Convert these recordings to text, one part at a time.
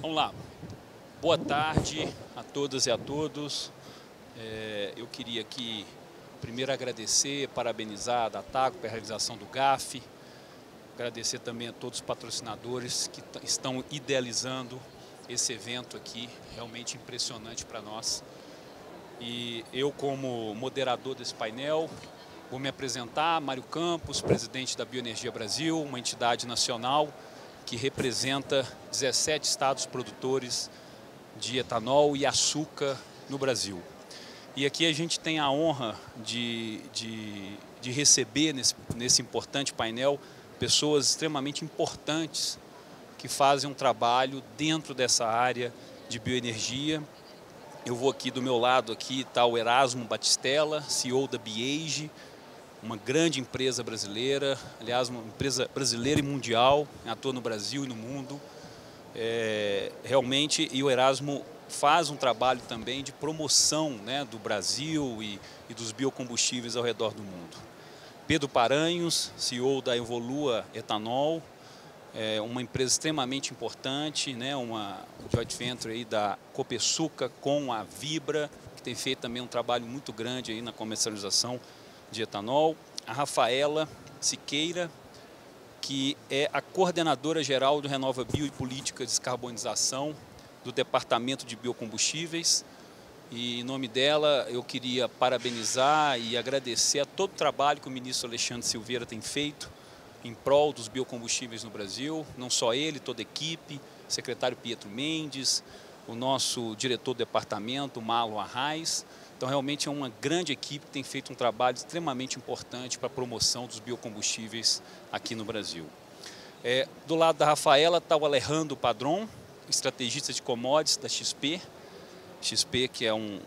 Vamos lá. Boa tarde a todas e a todos. Eu queria aqui primeiro agradecer, parabenizar a Dataco pela realização do GAF. Agradecer também a todos os patrocinadores que estão idealizando esse evento aqui, realmente impressionante para nós. E eu, como moderador desse painel, vou me apresentar, Mário Campos, presidente da Bioenergia Brasil, uma entidade nacional que representa 17 estados produtores de etanol e açúcar no Brasil. E aqui a gente tem a honra de receber nesse importante painel pessoas extremamente importantes que fazem um trabalho dentro dessa área de bioenergia. Eu vou aqui do meu lado, aqui está o Erasmo Batistella, CEO da Biege, uma grande empresa brasileira, aliás, uma empresa brasileira e mundial, atua no Brasil e no mundo. Realmente, e o Erasmo faz um trabalho também de promoção, né, do Brasil e dos biocombustíveis ao redor do mundo. Pedro Paranhos, CEO da Evolua Etanol, uma empresa extremamente importante, né, uma joint venture aí da Copersucar com a Vibra, que tem feito também um trabalho muito grande aí na comercialização de etanol. A Rafaela Siqueira, que é a coordenadora geral do Renova Bio e Política de Descarbonização do Departamento de Biocombustíveis. E em nome dela eu queria parabenizar e agradecer a todo o trabalho que o ministro Alexandre Silveira tem feito em prol dos biocombustíveis no Brasil, não só ele, toda a equipe, o secretário Pietro Mendes, o nosso diretor do departamento, Marlon Arraes. Então, realmente é uma grande equipe que tem feito um trabalho extremamente importante para a promoção dos biocombustíveis aqui no Brasil. Do lado da Rafaela está o Alejandro Padron, estrategista de commodities da XP. XP, que é um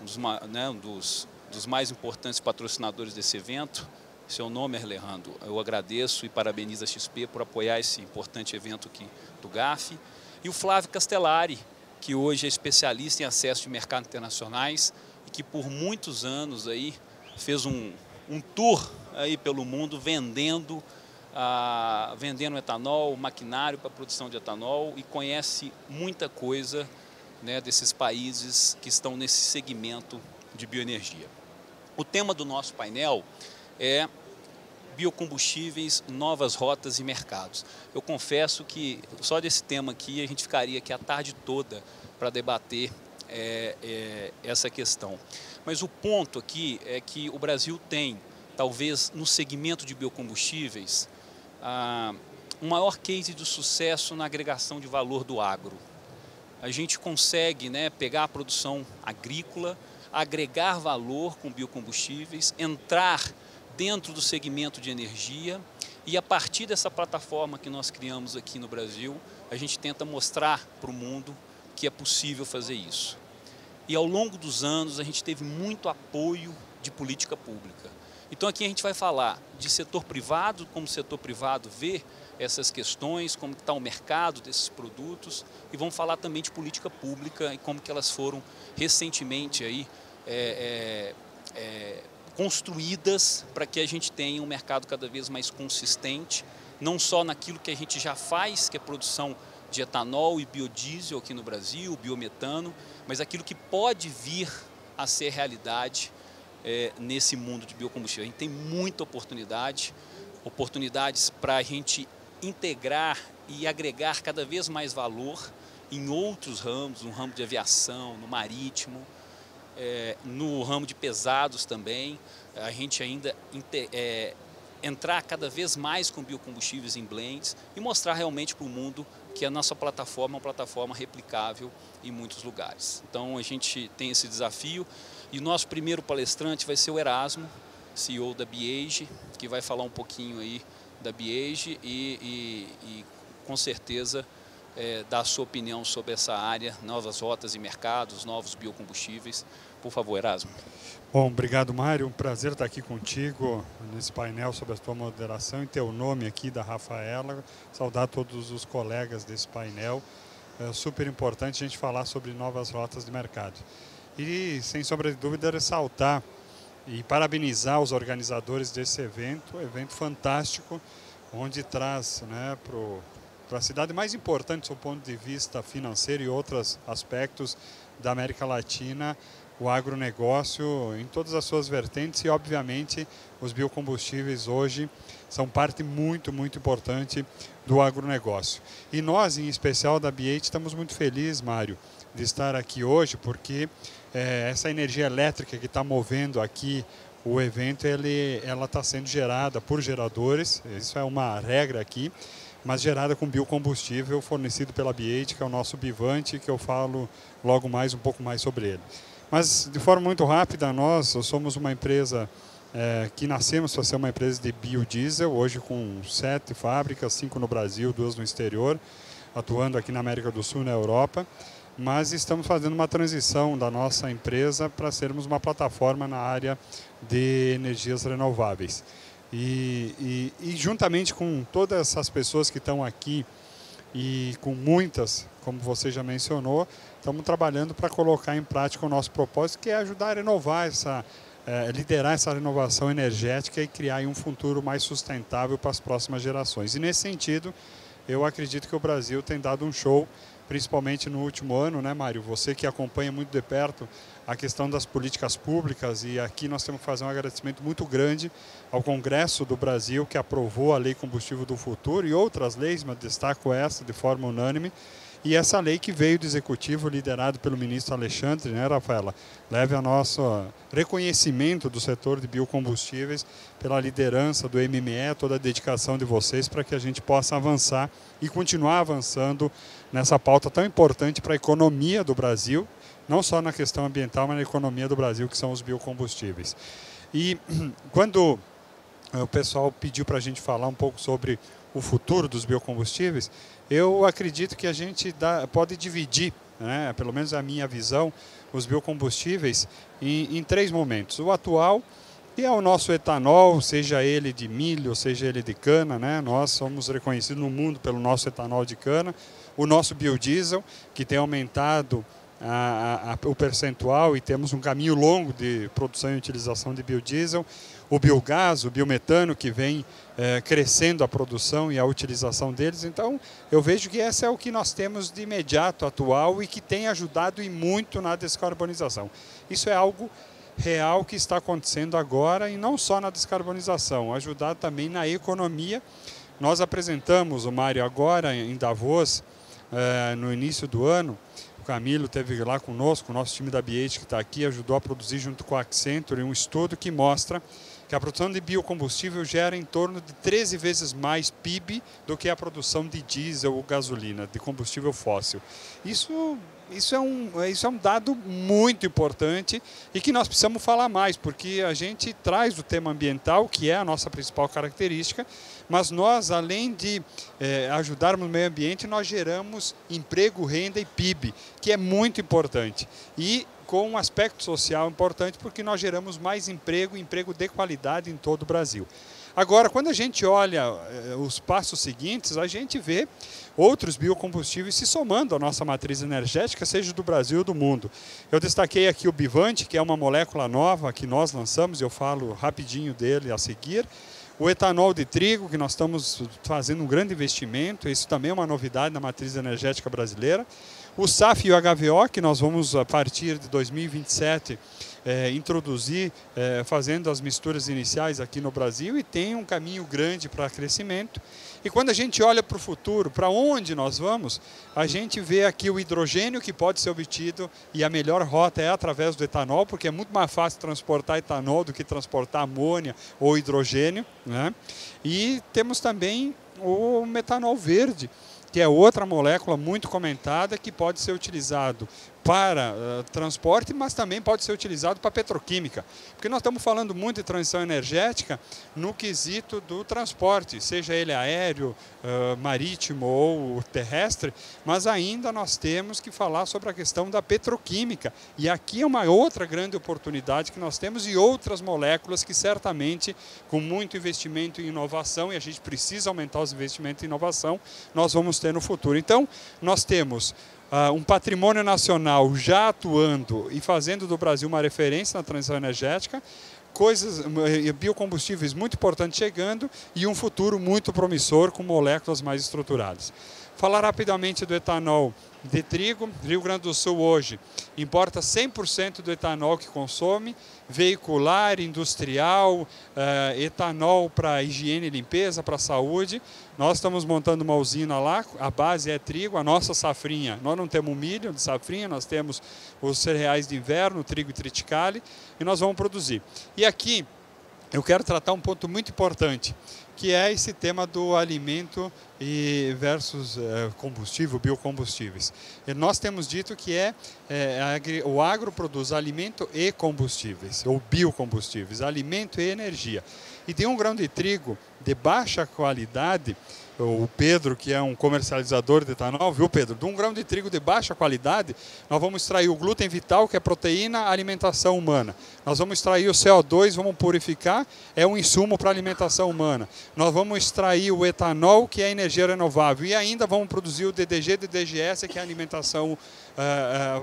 dos mais importantes patrocinadores desse evento. Seu nome é Alejandro. Eu agradeço e parabenizo a XP por apoiar esse importante evento aqui do GAF. E o Flávio Castellari, que hoje é especialista em acesso de mercados internacionais, que por muitos anos aí fez um tour aí pelo mundo vendendo etanol, maquinário para a produção de etanol, e conhece muita coisa, né, desses países que estão nesse segmento de bioenergia. O tema do nosso painel é biocombustíveis, novas rotas e mercados. Eu confesso que só desse tema aqui a gente ficaria aqui a tarde toda para debater essa questão. Mas o ponto aqui é que o Brasil tem, talvez no segmento de biocombustíveis, um maior case de sucesso na agregação de valor do agro. A gente consegue, né, pegar a produção agrícola, agregar valor com biocombustíveis, entrar dentro do segmento de energia, e a partir dessa plataforma que nós criamos aqui no Brasil, a gente tenta mostrar para o mundo que é possível fazer isso. E ao longo dos anos a gente teve muito apoio de política pública. Então aqui a gente vai falar de setor privado, como o setor privado vê essas questões, como está o mercado desses produtos, e vamos falar também de política pública e como que elas foram recentemente aí, construídas para que a gente tenha um mercado cada vez mais consistente, não só naquilo que a gente já faz, que é produção de etanol e biodiesel aqui no Brasil, biometano, mas aquilo que pode vir a ser realidade nesse mundo de biocombustível. A gente tem muita oportunidades para a gente integrar e agregar cada vez mais valor em outros ramos, no ramo de aviação, no marítimo, no ramo de pesados também. A gente ainda entrar cada vez mais com biocombustíveis em blends e mostrar realmente para o mundo que a nossa plataforma é uma plataforma replicável em muitos lugares. Então a gente tem esse desafio, e o nosso primeiro palestrante vai ser o Erasmo, CEO da Biege, que vai falar um pouquinho aí da Biege e com certeza dar a sua opinião sobre essa área, novas rotas e mercados, novos biocombustíveis. Por favor, Erasmo. Bom, obrigado, Mário. Um prazer estar aqui contigo nesse painel sobre a tua moderação, em teu nome aqui da Rafaela. Saudar todos os colegas desse painel. É super importante a gente falar sobre novas rotas de mercado. E, sem sombra de dúvida, ressaltar e parabenizar os organizadores desse evento, um evento fantástico, onde traz, né, para a cidade mais importante do ponto de vista financeiro e outros aspectos da América Latina, o agronegócio em todas as suas vertentes, e obviamente os biocombustíveis hoje são parte muito importante do agronegócio. E nós, em especial da BH, estamos muito felizes, Mário, de estar aqui hoje, porque essa energia elétrica que está movendo aqui o evento, ela está sendo gerada por geradores, isso é uma regra aqui, mas gerada com biocombustível fornecido pela BH, que é o nosso Bivante, que eu falo logo mais um pouco mais sobre ele. Mas, de forma muito rápida, nós somos uma empresa que nascemos para ser uma empresa de biodiesel, hoje com 7 fábricas, 5 no Brasil, 2 no exterior, atuando aqui na América do Sul e na Europa, mas estamos fazendo uma transição da nossa empresa para sermos uma plataforma na área de energias renováveis. E juntamente com todas essas pessoas que estão aqui, e com muitas, como você já mencionou, estamos trabalhando para colocar em prática o nosso propósito, que é ajudar a renovar liderar essa renovação energética e criar aí um futuro mais sustentável para as próximas gerações. E nesse sentido, eu acredito que o Brasil tem dado um show, principalmente no último ano, né, Mário? Você que acompanha muito de perto a questão das políticas públicas, e aqui nós temos que fazer um agradecimento muito grande ao Congresso do Brasil, que aprovou a Lei Combustível do Futuro e outras leis, mas destaco essa de forma unânime. E essa lei que veio do Executivo, liderado pelo ministro Alexandre, né, Rafaela, leve a nosso reconhecimento do setor de biocombustíveis pela liderança do MME, toda a dedicação de vocês para que a gente possa avançar e continuar avançando nessa pauta tão importante para a economia do Brasil, não só na questão ambiental, mas na economia do Brasil, que são os biocombustíveis. E quando o pessoal pediu para a gente falar um pouco sobre o futuro dos biocombustíveis, eu acredito que a gente pode dividir, né, pelo menos a minha visão, os biocombustíveis em 3 momentos. O atual, que é o nosso etanol, seja ele de milho, seja ele de cana, né? Nós somos reconhecidos no mundo pelo nosso etanol de cana. O nosso biodiesel, que tem aumentado o percentual e temos um caminho longo de produção e utilização de biodiesel. O biogás, o biometano, que vem crescendo a produção e a utilização deles. Então, eu vejo que esse é o que nós temos de imediato, atual, e que tem ajudado e muito na descarbonização. Isso é algo real que está acontecendo agora, e não só na descarbonização, ajudar também na economia. Nós apresentamos, o Mário, agora em Davos, no início do ano. O Camilo esteve lá conosco, o nosso time da BH que está aqui, ajudou a produzir junto com a Accenture um estudo que mostra que a produção de biocombustível gera em torno de 13 vezes mais PIB do que a produção de diesel ou gasolina, de combustível fóssil. Isso é um dado muito importante e que nós precisamos falar mais, porque a gente traz o tema ambiental, que é a nossa principal característica, mas nós, além de ajudarmos o meio ambiente, nós geramos emprego, renda e PIB, que é muito importante. E com um aspecto social importante, porque nós geramos mais emprego de qualidade em todo o Brasil. Agora, quando a gente olha os passos seguintes, a gente vê outros biocombustíveis se somando à nossa matriz energética, seja do Brasil ou do mundo. Eu destaquei aqui o Bivante, que é uma molécula nova que nós lançamos, eu falo rapidinho dele a seguir. O etanol de trigo, que nós estamos fazendo um grande investimento, isso também é uma novidade na matriz energética brasileira. O SAF e o HVO, que nós vamos, a partir de 2027, introduzir, fazendo as misturas iniciais aqui no Brasil, e tem um caminho grande para crescimento. E quando a gente olha para o futuro, para onde nós vamos, a gente vê aqui o hidrogênio que pode ser obtido, e a melhor rota é através do etanol, porque é muito mais fácil transportar etanol do que transportar amônia ou hidrogênio, né? E temos também o metanol verde, que é outra molécula muito comentada, que pode ser utilizado para transporte, mas também pode ser utilizado para petroquímica. Porque nós estamos falando muito de transição energética no quesito do transporte, seja ele aéreo, marítimo ou terrestre, mas ainda nós temos que falar sobre a questão da petroquímica. E aqui é uma outra grande oportunidade que nós temos, e outras moléculas que certamente, com muito investimento em inovação, e a gente precisa aumentar os investimentos em inovação, nós vamos ter no futuro. Então, nós temos um patrimônio nacional já atuando e fazendo do Brasil uma referência na transição energética, biocombustíveis muito importantes chegando e um futuro muito promissor com moléculas mais estruturadas. Falar rapidamente do etanol de trigo. Rio Grande do Sul hoje importa 100% do etanol que consome, veicular, industrial, etanol para higiene e limpeza, para saúde. Nós estamos montando uma usina lá, a base é trigo, a nossa safrinha, nós não temos milho de safrinha, nós temos os cereais de inverno, trigo e triticale, e nós vamos produzir. E aqui eu quero tratar um ponto muito importante, que é esse tema do alimento versus combustível, biocombustíveis. E nós temos dito que o agro produz alimento e combustíveis, ou biocombustíveis, alimento e energia. E tem um grão de trigo de baixa qualidade, o Pedro, que é um comercializador de etanol, viu, Pedro? De um grão de trigo de baixa qualidade, nós vamos extrair o glúten vital, que é proteína, alimentação humana. Nós vamos extrair o CO2, vamos purificar, é um insumo para a alimentação humana. Nós vamos extrair o etanol, que é energia renovável, e ainda vamos produzir o DDG e DDGS, que é alimentação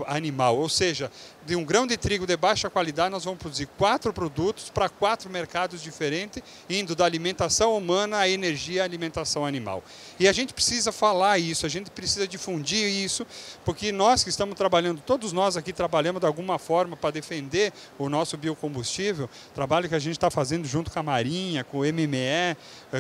animal. Ou seja, de um grão de trigo de baixa qualidade, nós vamos produzir 4 produtos para 4 mercados diferentes, indo da alimentação humana à energia e alimentação animal. E a gente precisa falar isso, a gente precisa difundir isso, porque nós que estamos trabalhando, todos nós aqui trabalhamos de alguma forma para defender o nosso biocombustível, trabalho que a gente está fazendo junto com a Marinha, com o MME,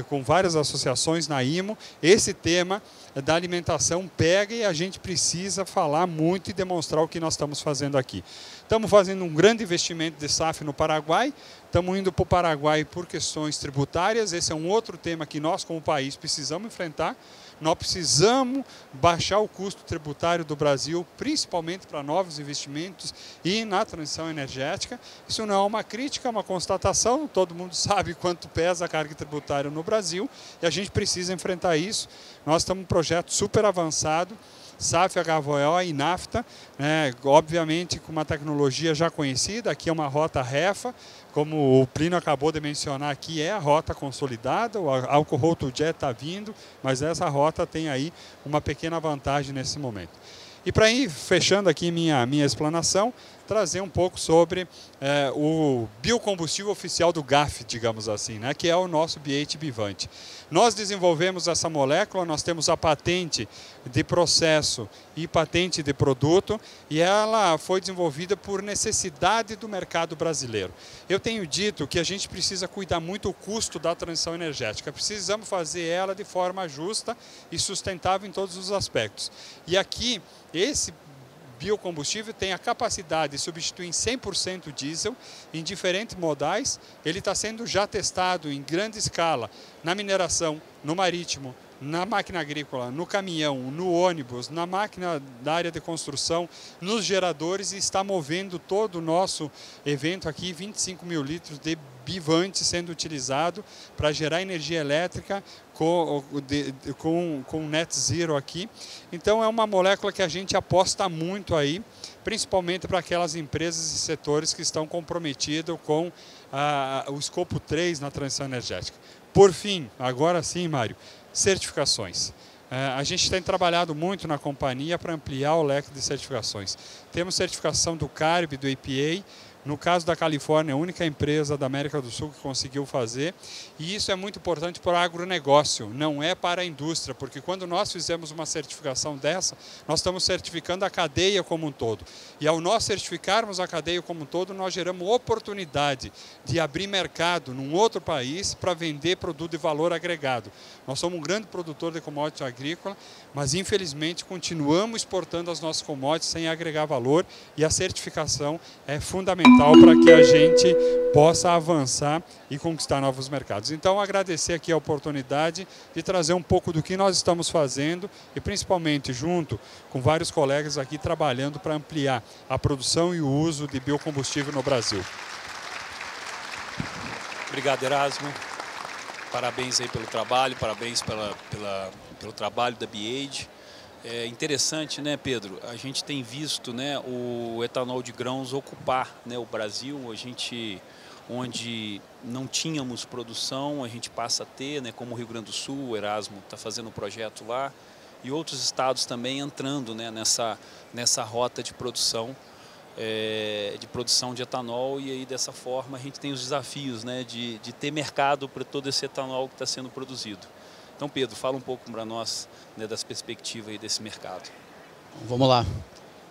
com várias associações na IMO. Esse tema da alimentação pega e a gente precisa falar muito e demonstrar o que nós estamos fazendo aqui. Estamos fazendo um grande investimento de SAF no Paraguai, estamos indo para o Paraguai por questões tributárias, esse é um outro tema que nós como país precisamos enfrentar. Nós precisamos baixar o custo tributário do Brasil, principalmente para novos investimentos e na transição energética. Isso não é uma crítica, é uma constatação. Todo mundo sabe quanto pesa a carga tributária no Brasil e a gente precisa enfrentar isso. Nós estamos em um projeto super avançado, SAF, HVO e NAFTA, obviamente com uma tecnologia já conhecida. Aqui é uma rota REFA, como o Plínio acabou de mencionar aqui, é a rota consolidada, o Alcohol to Jet está vindo, mas essa rota tem aí uma pequena vantagem nesse momento. E para ir fechando aqui minha explanação, trazer um pouco sobre o biocombustível oficial do GAF, digamos assim, que é o nosso B8 Bivante. Nós desenvolvemos essa molécula, nós temos a patente de processo e patente de produto, e ela foi desenvolvida por necessidade do mercado brasileiro. Eu tenho dito que a gente precisa cuidar muito do custo da transição energética, precisamos fazer ela de forma justa e sustentável em todos os aspectos. E aqui, esse biocombustível tem a capacidade de substituir em 100% diesel em diferentes modais. Ele está sendo já testado em grande escala na mineração, no marítimo, na máquina agrícola, no caminhão, no ônibus, na máquina da área de construção, nos geradores, e está movendo todo o nosso evento aqui, 25 mil litros de bivante sendo utilizado para gerar energia elétrica com net zero aqui. Então é uma molécula que a gente aposta muito aí, principalmente para aquelas empresas e setores que estão comprometidos com o escopo 3 na transição energética. Por fim, agora sim, Mário, certificações. A gente tem trabalhado muito na companhia para ampliar o leque de certificações. Temos certificação do CARB, do EPA. No caso da Califórnia, a única empresa da América do Sul que conseguiu fazer. E isso é muito importante para o agronegócio, não é para a indústria, porque quando nós fizemos uma certificação dessa, nós estamos certificando a cadeia como um todo. E ao nós certificarmos a cadeia como um todo, nós geramos oportunidade de abrir mercado num outro país para vender produto de valor agregado. Nós somos um grande produtor de commodities agrícola, mas infelizmente continuamos exportando as nossas commodities sem agregar valor, e a certificação é fundamental para que a gente possa avançar e conquistar novos mercados. Então, agradecer aqui a oportunidade de trazer um pouco do que nós estamos fazendo e principalmente junto com vários colegas aqui trabalhando para ampliar a produção e o uso de biocombustível no Brasil. Obrigado, Erasmo. Parabéns aí pelo trabalho, parabéns pelo trabalho da B8. É interessante, né, Pedro? A gente tem visto, né, o etanol de grãos ocupar, né, o Brasil. A gente, onde não tínhamos produção, a gente passa a ter, né, como o Rio Grande do Sul, o Erasmo está fazendo um projeto lá, e outros estados também entrando, né, nessa rota de produção de produção de etanol, e aí dessa forma a gente tem os desafios, né, de ter mercado para todo esse etanol que está sendo produzido. Então, Pedro, fala um pouco para nós, né, das perspectivas aí desse mercado. Vamos lá.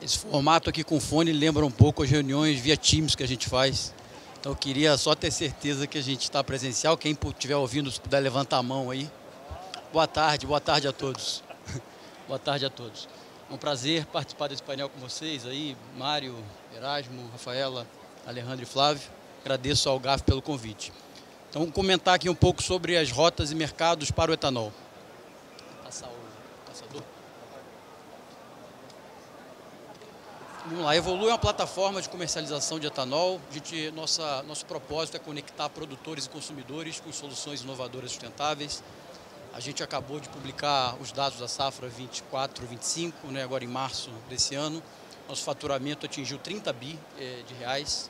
Esse formato aqui com fone lembra um pouco as reuniões via Teams que a gente faz. Então eu queria só ter certeza que a gente está presencial. Quem estiver ouvindo, se puder levantar a mão aí. Boa tarde a todos. Boa tarde a todos. É um prazer participar desse painel com vocês aí, Mário, Erasmo, Rafaela, Alejandro e Flávio. Agradeço ao GAF pelo convite. Então vamos comentar aqui um pouco sobre as rotas e mercados para o etanol. Vou passar o passador. Vamos lá, a Evolua é uma plataforma de comercialização de etanol. Nosso propósito é conectar produtores e consumidores com soluções inovadoras sustentáveis. A gente acabou de publicar os dados da safra 24-25, né, agora em março desse ano. Nosso faturamento atingiu 30 bi de reais,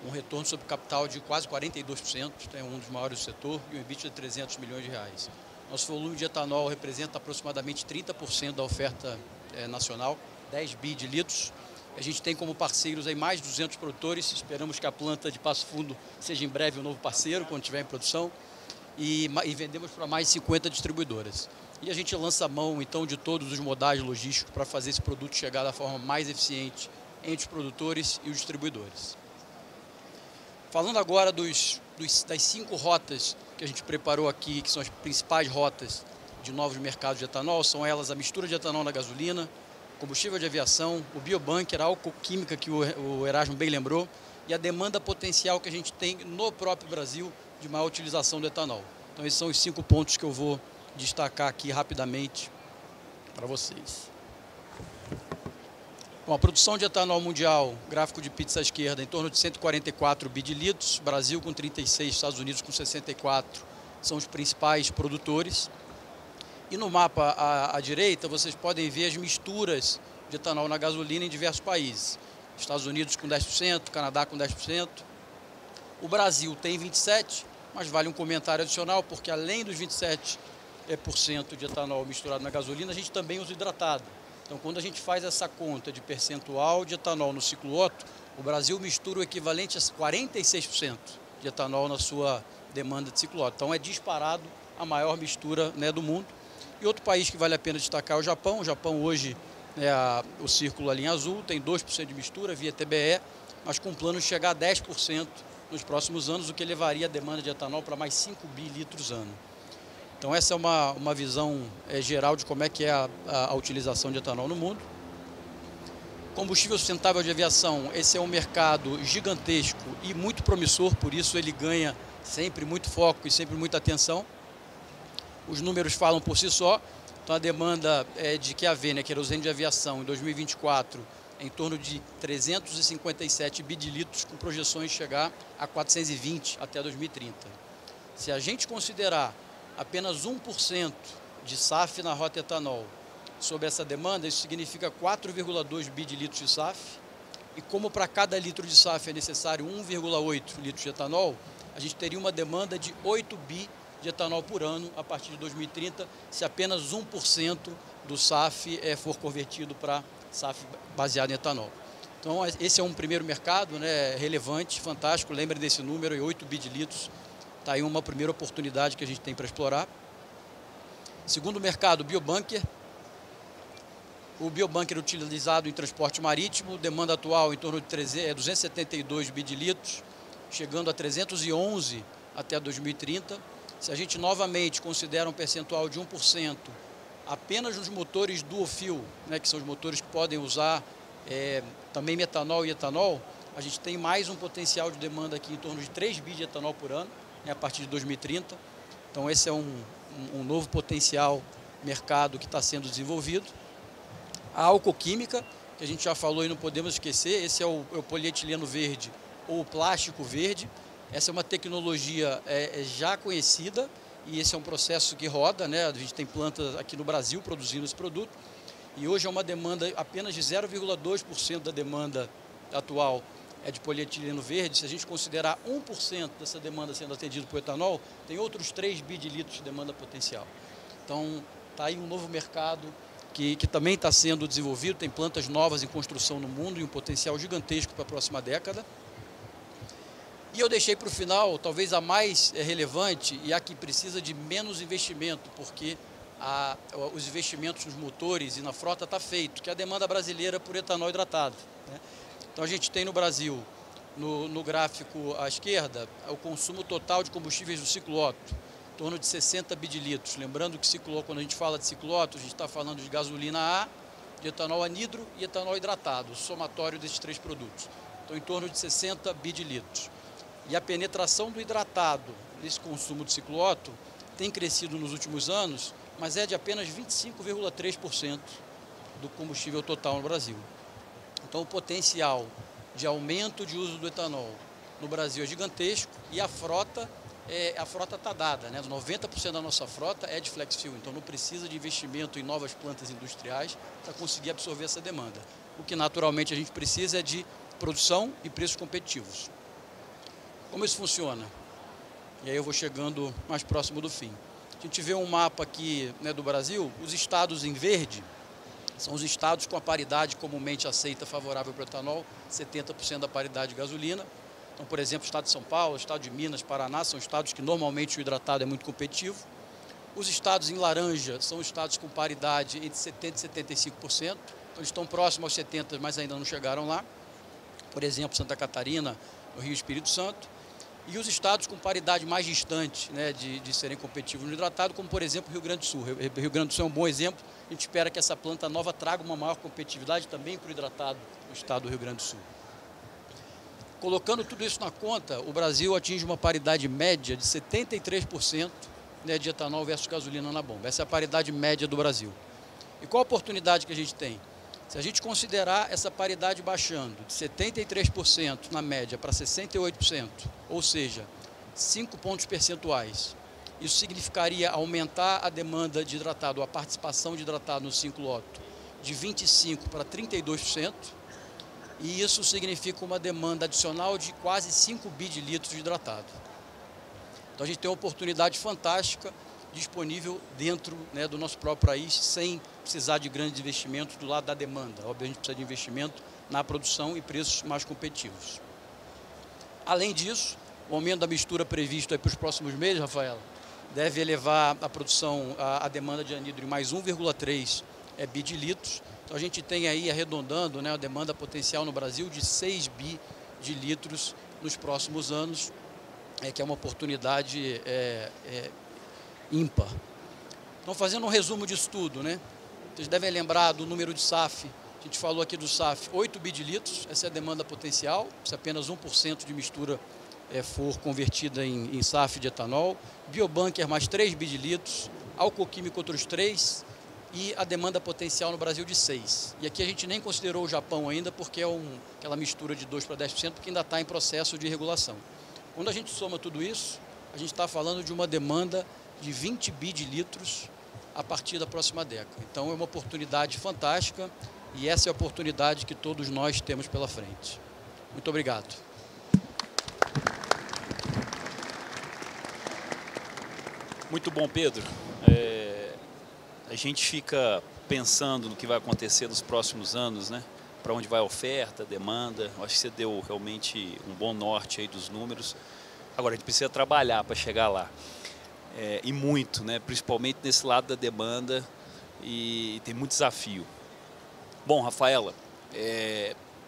um retorno sobre capital de quase 42%, é um dos maiores do setor, e um EBITDA de 300 milhões de reais. Nosso volume de etanol representa aproximadamente 30% da oferta nacional, 10 bi de litros. A gente tem como parceiros aí mais de 200 produtores, esperamos que a planta de Passo Fundo seja em breve um novo parceiro, quando estiver em produção, e vendemos para mais de 50 distribuidoras. E a gente lança a mão, então, de todos os modais logísticos para fazer esse produto chegar da forma mais eficiente entre os produtores e os distribuidores. Falando agora das 5 rotas que a gente preparou aqui, que são as principais rotas de novos mercados de etanol, são elas a mistura de etanol na gasolina, combustível de aviação, o biobunker, a alcoquímica que o Erasmo bem lembrou, e a demanda potencial que a gente tem no próprio Brasil de maior utilização do etanol. Então esses são os 5 pontos que eu vou destacar aqui rapidamente para vocês. Bom, a produção de etanol mundial, gráfico de pizza à esquerda, em torno de 144 bi de litros, Brasil com 36, Estados Unidos com 64, são os principais produtores. E no mapa à direita, vocês podem ver as misturas de etanol na gasolina em diversos países. Estados Unidos com 10%, Canadá com 10%. O Brasil tem 27%, mas vale um comentário adicional, porque além dos 27% de etanol misturado na gasolina, a gente também usa hidratado. Então, quando a gente faz essa conta de percentual de etanol no ciclo Otto, o Brasil mistura o equivalente a 46% de etanol na sua demanda de ciclo Otto. Então, é disparado a maior mistura, né, do mundo. E outro país que vale a pena destacar é o Japão. O Japão hoje, o círculo ali em azul, tem 2% de mistura via TBE, mas com plano de chegar a 10% nos próximos anos, o que levaria a demanda de etanol para mais 5 bi litros ano. Então essa é uma visão geral de como é que é a utilização de etanol no mundo. Combustível sustentável de aviação, esse é um mercado gigantesco e muito promissor, por isso ele ganha sempre muito foco e sempre muita atenção. Os números falam por si só. Então a demanda de QAV, né, querosene de aviação, em 2024, em torno de 357 bi de litros, com projeções de chegar a 420 até 2030. Se a gente considerar apenas 1% de SAF na rota etanol sobre essa demanda, isso significa 4,2 bi de litros de SAF. E como para cada litro de SAF é necessário 1,8 litros de etanol, a gente teria uma demanda de 8 bi de etanol por ano a partir de 2030, se apenas 1% do SAF for convertido para SAF baseado em etanol. Então esse é um primeiro mercado, né, relevante, fantástico, lembrem desse número, 8 bi de litros, está aí uma primeira oportunidade que a gente tem para explorar. Segundo mercado, biobunker. O biobunker utilizado em transporte marítimo, demanda atual em torno de 272 bi de litros, chegando a 311 até 2030. Se a gente novamente considera um percentual de 1% apenas nos motores dual fuel, né, que são os motores que podem usar também metanol e etanol, a gente tem mais um potencial de demanda aqui em torno de 3 bi de etanol por ano, né, a partir de 2030. Então esse é um novo potencial mercado que está sendo desenvolvido. A alcoquímica, que a gente já falou e não podemos esquecer, esse é o polietileno verde ou o plástico verde. Essa é uma tecnologia já conhecida e esse é um processo que roda, né? A gente tem plantas aqui no Brasil produzindo esse produto e hoje é uma demanda apenas de 0,2% da demanda atual é de polietileno verde. Se a gente considerar 1% dessa demanda sendo atendido por etanol, tem outros 3 bi de litros de demanda potencial. Então, está aí um novo mercado que também está sendo desenvolvido, tem plantas novas em construção no mundo e um potencial gigantesco para a próxima década. E eu deixei para o final, talvez a mais relevante e a que precisa de menos investimento, porque os investimentos nos motores e na frota está feito, que é a demanda brasileira por etanol hidratado, né? Então a gente tem no Brasil, no gráfico à esquerda, o consumo total de combustíveis do ciclo Otto, em torno de 60 bidilitros. Lembrando que quando a gente fala de ciclo Otto, a gente está falando de gasolina A, de etanol anidro e etanol hidratado, o somatório desses três produtos. Então, em torno de 60 bidilitros. E a penetração do hidratado nesse consumo de ciclo Otto tem crescido nos últimos anos, mas é de apenas 25,3% do combustível total no Brasil. Então, o potencial de aumento de uso do etanol no Brasil é gigantesco e a frota está dada, né? 90% da nossa frota é de flex fuel, então não precisa de investimento em novas plantas industriais para conseguir absorver essa demanda. O que naturalmente a gente precisa é de produção e preços competitivos. Como isso funciona? E aí eu vou chegando mais próximo do fim. A gente vê um mapa aqui, né, do Brasil, os estados em verde são os estados com a paridade comumente aceita favorável para o etanol, 70% da paridade de gasolina. Então, por exemplo, o estado de São Paulo, o estado de Minas, Paraná, são estados que normalmente o hidratado é muito competitivo. Os estados em laranja são estados com paridade entre 70% e 75%. Então, eles estão próximos aos 70%, mas ainda não chegaram lá. Por exemplo, Santa Catarina, no Rio e Espírito Santo. E os estados com paridade mais distante, né, de serem competitivos no hidratado, como, por exemplo, o Rio Grande do Sul. O Rio Grande do Sul é um bom exemplo. A gente espera que essa planta nova traga uma maior competitividade também para o hidratado no estado do Rio Grande do Sul. Colocando tudo isso na conta, o Brasil atinge uma paridade média de 73%, né, de etanol versus gasolina na bomba. Essa é a paridade média do Brasil. E qual a oportunidade que a gente tem? Se a gente considerar essa paridade baixando de 73% na média para 68%, ou seja, 5 pontos percentuais, isso significaria aumentar a demanda de hidratado, a participação de hidratado no ciclo Otto, de 25% para 32%, e isso significa uma demanda adicional de quase 5 bidilitros de hidratado. Então a gente tem uma oportunidade fantástica disponível dentro, né, do nosso próprio país, sem precisar de grandes investimentos do lado da demanda. Obviamente a gente precisa de investimento na produção e preços mais competitivos. Além disso, o aumento da mistura previsto aí para os próximos meses, Rafaela, deve elevar a produção, a demanda de anidro em mais 1,3 bidilitros. Então a gente tem aí, arredondando, né, a demanda potencial no Brasil de 6 bidilitros nos próximos anos, que é uma oportunidade ímpar. Então, fazendo um resumo disso tudo, né? Vocês devem lembrar do número de SAF. A gente falou aqui do SAF, 8 bidilitros, essa é a demanda potencial, se apenas 1% de mistura for convertida em SAF de etanol. Biobunker mais 3 bidilitros, álcool químico outros 3 e a demanda potencial no Brasil de 6. E aqui a gente nem considerou o Japão ainda, porque é aquela mistura de 2 para 10%, porque ainda está em processo de regulação. Quando a gente soma tudo isso, a gente está falando de uma demanda de 20 bidilitros a partir da próxima década. Então é uma oportunidade fantástica e essa é a oportunidade que todos nós temos pela frente. Muito obrigado. Muito bom, Pedro. A gente fica pensando no que vai acontecer nos próximos anos, né? Para onde vai a oferta, a demanda. Eu acho que você deu realmente um bom norte aí dos números. Agora, a gente precisa trabalhar para chegar lá. E muito, né? Principalmente nesse lado da demanda, e tem muito desafio. Bom, Rafaela,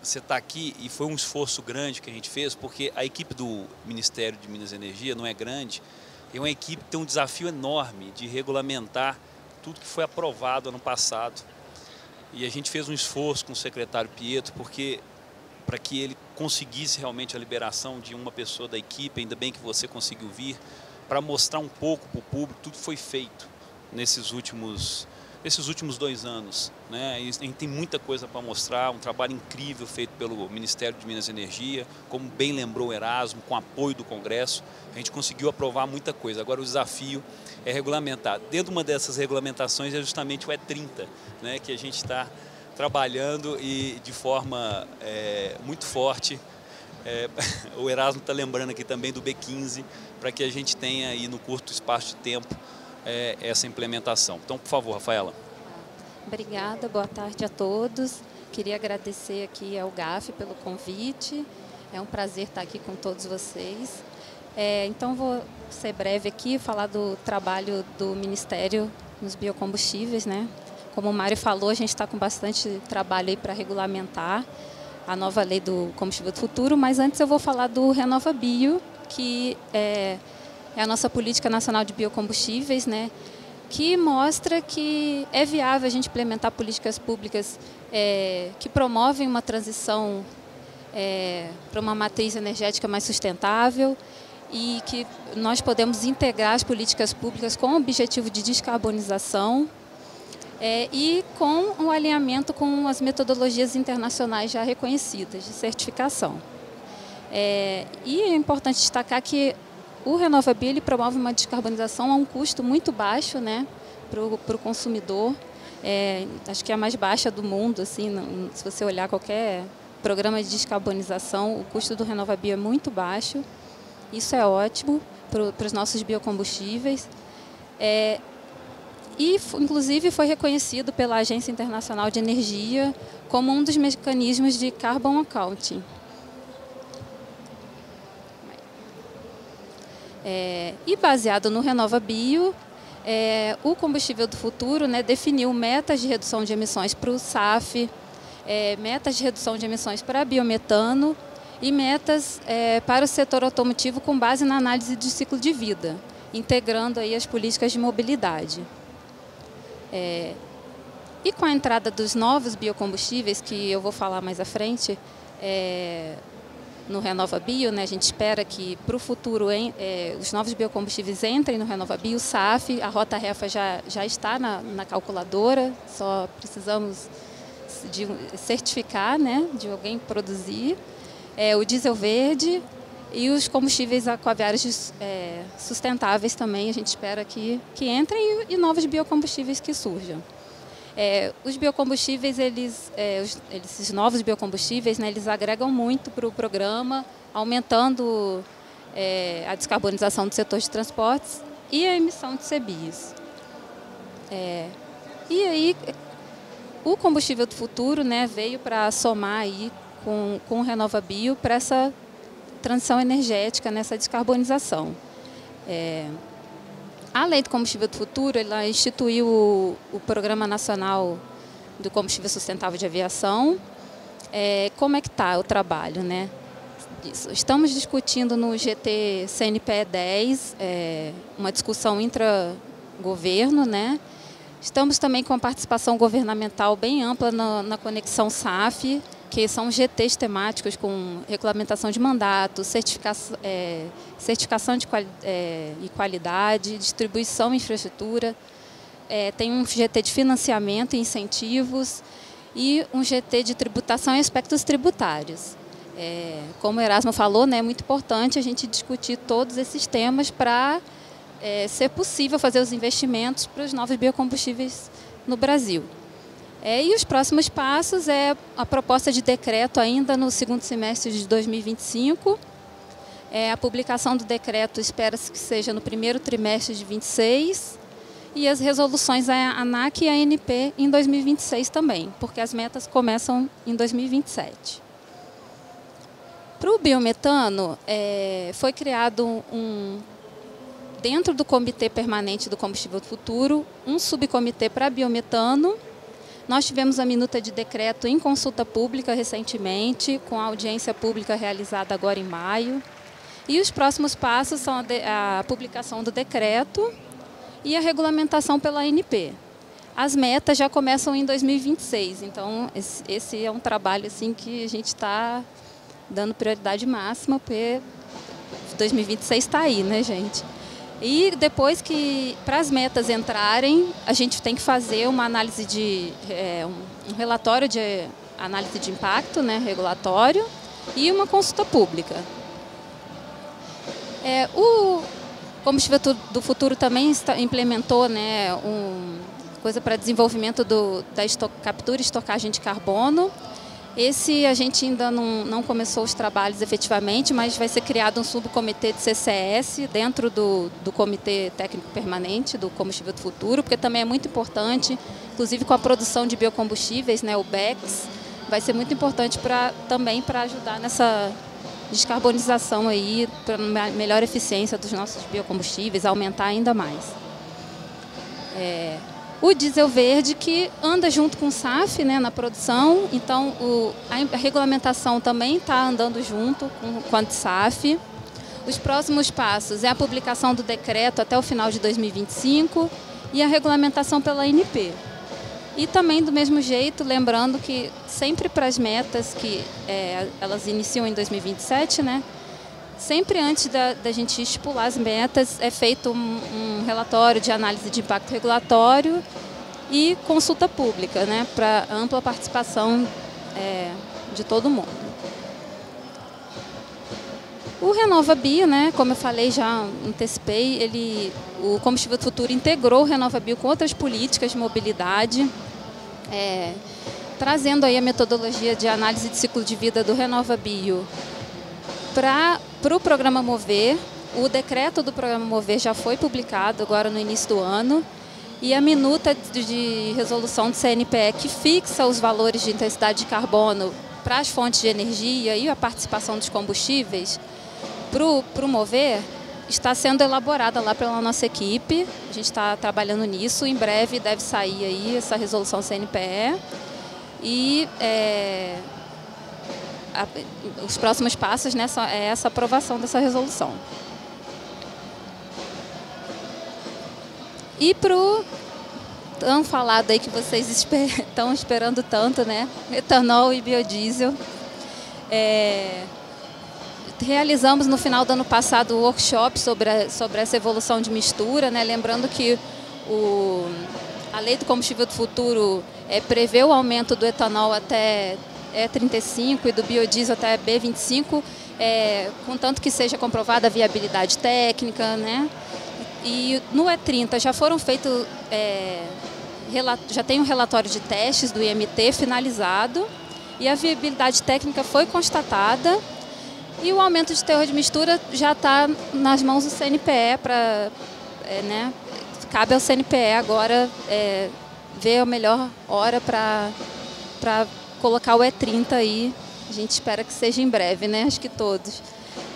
você está aqui e foi um esforço grande que a gente fez, porque a equipe do Ministério de Minas e Energia não é grande, é uma equipe que tem um desafio enorme de regulamentar tudo que foi aprovado ano passado. E a gente fez um esforço com o secretário Pietro, para que ele conseguisse realmente a liberação de uma pessoa da equipe, ainda bem que você conseguiu vir, para mostrar um pouco para o público tudo que foi feito nesses últimos 2 anos, né? A gente tem muita coisa para mostrar, um trabalho incrível feito pelo Ministério de Minas e Energia, como bem lembrou o Erasmo, com apoio do Congresso, a gente conseguiu aprovar muita coisa. Agora o desafio é regulamentar. Dentro de uma dessas regulamentações é justamente o E30, né, que a gente está trabalhando e de forma muito forte. O Erasmo está lembrando aqui também do B15, para que a gente tenha aí no curto espaço de tempo essa implementação. Então, por favor, Rafaela. Obrigada, boa tarde a todos. Queria agradecer aqui ao GAF pelo convite. É um prazer estar aqui com todos vocês. Então, vou ser breve aqui, falar do trabalho do Ministério nos biocombustíveis, né? Como o Mário falou, a gente está com bastante trabalho aí para regulamentar a nova lei do combustível do futuro, mas antes eu vou falar do RenovaBio, que é a nossa política nacional de biocombustíveis, né? Que mostra que é viável a gente implementar políticas públicas que promovem uma transição para uma matriz energética mais sustentável e que nós podemos integrar as políticas públicas com o objetivo de descarbonização e com um alinhamento com as metodologias internacionais já reconhecidas de certificação. E é importante destacar que o RenovaBio ele promove uma descarbonização a um custo muito baixo, né, para o consumidor. Acho que é a mais baixa do mundo, assim, se você olhar qualquer programa de descarbonização, o custo do RenovaBio é muito baixo. Isso é ótimo para os nossos biocombustíveis. Inclusive, foi reconhecido pela Agência Internacional de Energia como um dos mecanismos de carbon accounting. E baseado no RenovaBio, o combustível do futuro, né, definiu metas de redução de emissões para o SAF, metas de redução de emissões para biometano e metas para o setor automotivo com base na análise de ciclo de vida, integrando aí as políticas de mobilidade. E com a entrada dos novos biocombustíveis, que eu vou falar mais à frente, no RenovaBio, né, a gente espera que para o futuro os novos biocombustíveis entrem no RenovaBio, o SAF, a Rota Refa já está na calculadora, só precisamos de certificar, né, de alguém produzir, o diesel verde e os combustíveis aquaviários sustentáveis também, a gente espera que entrem e novos biocombustíveis que surjam. Os biocombustíveis, esses novos biocombustíveis, né, eles agregam muito para o programa, aumentando a descarbonização do setor de transportes e a emissão de CBIOs. E aí, o combustível do futuro, né, veio para somar aí com o RenovaBio para essa transição energética, nessa descarbonização. A Lei do Combustível do Futuro, ela instituiu o Programa Nacional do Combustível Sustentável de Aviação. Como é que está o trabalho, né? Estamos discutindo no GT CNPE 10, uma discussão intra-governo, né? Estamos também com a participação governamental bem ampla na conexão SAF, que são GTs temáticos com regulamentação de mandato, certificação e qualidade, distribuição e infraestrutura. Tem um GT de financiamento e incentivos e um GT de tributação e aspectos tributários. Como o Erasmo falou, né, é muito importante a gente discutir todos esses temas para ser possível fazer os investimentos para os novos biocombustíveis no Brasil. E os próximos passos a proposta de decreto ainda no segundo semestre de 2025. A publicação do decreto espera-se que seja no primeiro trimestre de 2026 e as resoluções a ANAC e a ANP em 2026 também, porque as metas começam em 2027. Para o biometano, foi criado dentro do Comitê Permanente do Combustível do Futuro, um subcomitê para biometano. Nós tivemos a minuta de decreto em consulta pública recentemente, com a audiência pública realizada agora em maio. E os próximos passos são a publicação do decreto e a regulamentação pela ANP. As metas já começam em 2026, então esse é um trabalho assim, que a gente está dando prioridade máxima, porque 2026 está aí, né, gente? E depois que, para as metas entrarem, a gente tem que fazer uma análise um relatório de análise de impacto, né, regulatório, e uma consulta pública. O Combustível do Futuro também implementou, né, coisa para desenvolvimento da captura e estocagem de carbono. Esse a gente ainda não começou os trabalhos efetivamente, mas vai ser criado um subcomitê de CCS dentro do Comitê Técnico Permanente do Combustível do Futuro, porque também é muito importante, inclusive com a produção de biocombustíveis, né, o BECS, vai ser muito importante também para ajudar nessa descarbonização aí, para melhor eficiência dos nossos biocombustíveis, aumentar ainda mais. O diesel verde que anda junto com o SAF, né, na produção, então a regulamentação também está andando junto com a SAF. Os próximos passos é a publicação do decreto até o final de 2025 e a regulamentação pela ANP. E também, do mesmo jeito, lembrando que sempre para as metas que elas iniciam em 2027, né, sempre antes da gente estipular as metas, é feito um relatório de análise de impacto regulatório e consulta pública, né, para ampla participação de todo mundo. O RenovaBio, né, como eu falei, já antecipei, o Combustível do Futuro integrou o RenovaBio com outras políticas de mobilidade, trazendo aí a metodologia de análise de ciclo de vida do RenovaBio para o Programa Mover. O decreto do Programa Mover já foi publicado agora no início do ano e a minuta de resolução do CNPE que fixa os valores de intensidade de carbono para as fontes de energia e a participação dos combustíveis para o Mover está sendo elaborada lá pela nossa equipe. A gente está trabalhando nisso. Em breve deve sair aí essa resolução CNPE e os próximos passos, né, é essa aprovação dessa resolução. E para o tão falado aí que vocês estão esperando tanto, né, etanol e biodiesel, realizamos no final do ano passado o workshop sobre essa evolução de mistura, né, lembrando que a Lei do Combustível do Futuro prevê o aumento do etanol até E35 e do biodiesel até B25, contanto que seja comprovada a viabilidade técnica, né? E no E30 já foram feitos, já tem um relatório de testes do IMT finalizado e a viabilidade técnica foi constatada e o aumento de teor de mistura já está nas mãos do CNPE, né? Cabe ao CNPE agora ver a melhor hora para colocar o E30 aí. A gente espera que seja em breve, né? Acho que todos.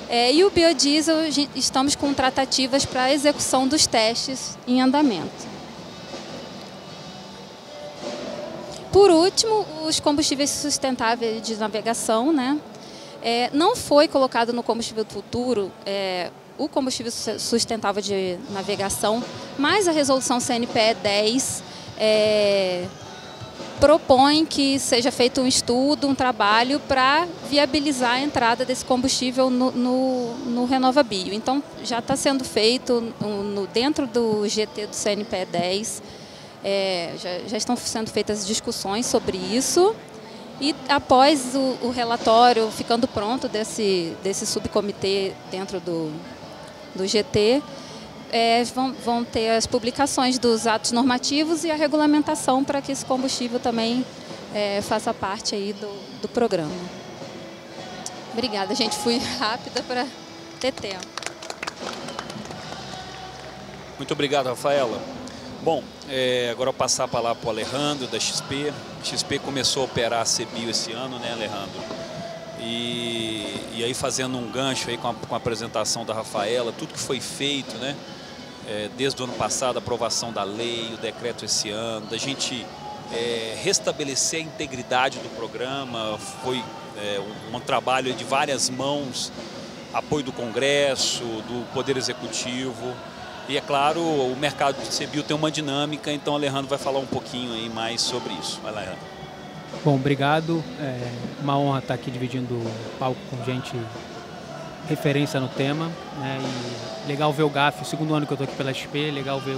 E o biodiesel, estamos com tratativas para a execução dos testes em andamento. Por último, os combustíveis sustentáveis de navegação, né? Não foi colocado no Combustível do Futuro o combustível sustentável de navegação, mas a resolução CNPE 10 propõe que seja feito um estudo, um trabalho para viabilizar a entrada desse combustível no RenovaBio. Então, já está sendo feito dentro do GT do CNPE 10, já estão sendo feitas discussões sobre isso. E após o relatório ficando pronto desse subcomitê dentro do GT, vão ter as publicações dos atos normativos e a regulamentação para que esse combustível também faça parte aí do programa. Obrigada, gente. Fui rápida para ter tempo. Muito obrigado, Rafaela. Bom, agora eu vou passar a palavra para o Alejandro, da XP. A XP começou a operar a CBio esse ano, né, Alejandro? E aí fazendo um gancho aí com a apresentação da Rafaela, tudo que foi feito, né? Desde o ano passado, a aprovação da lei, o decreto esse ano, da gente restabelecer a integridade do programa, foi um trabalho de várias mãos, apoio do Congresso, do Poder Executivo, e é claro, o mercado de CBio tem uma dinâmica, então o Alejandro vai falar um pouquinho aí mais sobre isso. Vai lá, Alejandro. Bom, obrigado, uma honra estar aqui dividindo o palco com gente referência no tema, né? E legal ver o GAF, o segundo ano que eu estou aqui pela XP, legal ver